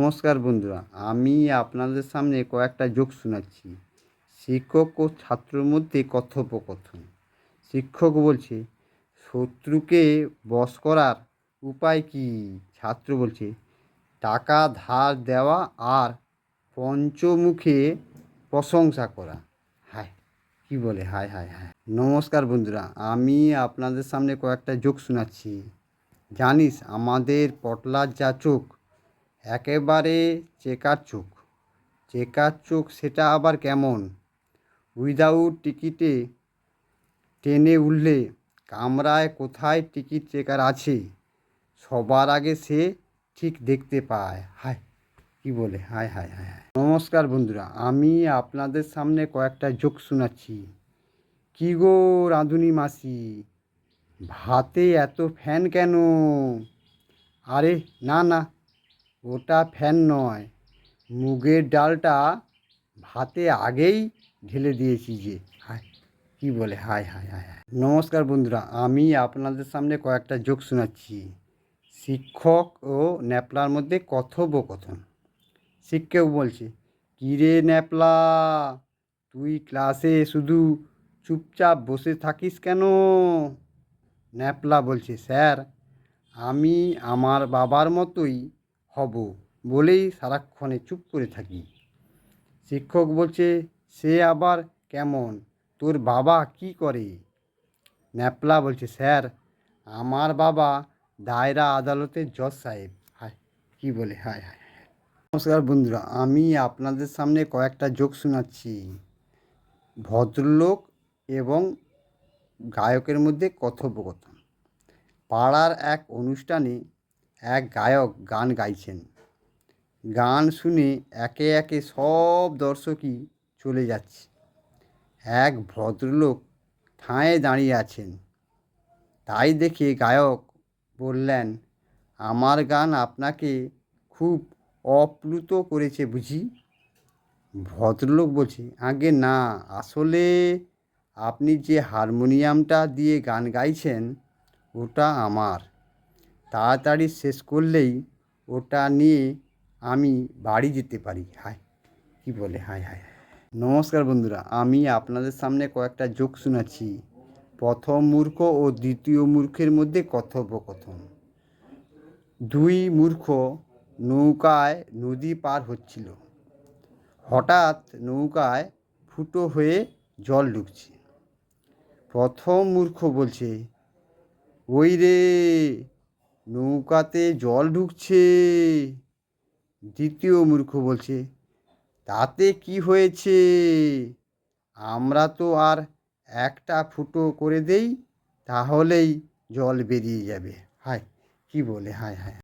নমস্কার বন্ধুরা, আমি আপনাদের সামনে কয়েকটা জোক শোনাচ্ছি। শিক্ষক ও ছাত্রর মধ্যে কথোপকথন। শিক্ষক বলছে, শত্রুকে বশ করার উপায় কি? ছাত্র বলছে, টাকা ধার দেওয়া আর পঞ্চমুখে প্রশংসা করা। হায়, কি বলে, হায় হায় হায়। নমস্কার বন্ধুরা, আমি আপনাদের সামনে কয়েকটা জোক শোনাচ্ছি। জানিস আমাদের পটলার যা চোখ, একেবারে চেকার চোখ। চেকার চোখ সেটা আবার কেমন? উইদাউট টিকিটে ট্রেনে উঠলে কামরায় কোথায় টিকিট চেকার আছে, সবার আগে সে ঠিক দেখতে পায়। হায়, কি বলে, হায় হায় হায় হায়। নমস্কার বন্ধুরা, আমি আপনাদের সামনে কয়েকটা জোক শোনাচ্ছি। কি গো রাঁধুনি মাসি, ভাতে এত ফ্যান কেন? আরে না না, ওটা ফ্যান নয়, মুগের ডালটা ভাতে আগেই ঢেলে দিয়েছি যে। হায়, কী বলে, হায় হায় হায় হায়। নমস্কার বন্ধুরা, আমি আপনাদের সামনে কয়েকটা জোক শোনাচ্ছি। শিক্ষক ও ন্যাপলার মধ্যে কথোপকথন। শিক্ষক বলছে, কী রে ন্যাপলা, তুই ক্লাসে শুধু চুপচাপ বসে থাকিস কেন? ন্যাপলা বলছে, স্যার আমি আমার বাবার মতোই হব বলেই সারাক্ষণে চুপ করে থাকি। শিক্ষক বলছে, সে আবার কেমন? তোর বাবা কি করে? ন্যাপলা বলছে, স্যার আমার বাবা দায়রা আদালতের জজ সাহেব। হায়, কী বলে, হায় হায়। নমস্কার বন্ধুরা, আমি আপনাদের সামনে কয়েকটা জোক শোনাচ্ছি। ভদ্রলোক এবং গায়কের মধ্যে কথোপকথন। পাড়ার এক অনুষ্ঠানে এক গায়ক গান গাইছেন। গান শুনে একে একে সব দর্শকই চলে যাচ্ছে। এক ভদ্রলোক ঠাঁয়ে দাঁড়িয়ে আছেন। তাই দেখে গায়ক বললেন, আমার গান আপনাকে খুব অপ্লুত করেছে বুঝি? ভদ্রলোক বলছে, আগে না, আসলে আপনি যে হারমোনিয়ামটা দিয়ে গান গাইছেন ওটা আমার। তাড়াতাড়ি শেষ করলেই ওটা নিয়ে আমি বাড়ি যেতে পারি। হায়, কী বলে, হায় হায়। নমস্কার বন্ধুরা, আমি আপনাদের সামনে কয়েকটা জোক শোনাচ্ছি। প্রথম মূর্খ ও দ্বিতীয় মূর্খের মধ্যে কথোপকথন। দুই মূর্খ নৌকায় নদী পার হচ্ছিল। হঠাৎ নৌকায় ফুটো হয়ে জল ঢুকছে। প্রথম মূর্খ বলছে, ওই রে, নৌকাতে জল ঢুকছে। দ্বিতীয় মূর্খ বলছে, তাতে কি হয়েছে, আমরা তো আর একটা ফুটো করে দেই, তাহলেই জল বেরিয়ে যাবে। হায়, কি বলে, হায় হায়।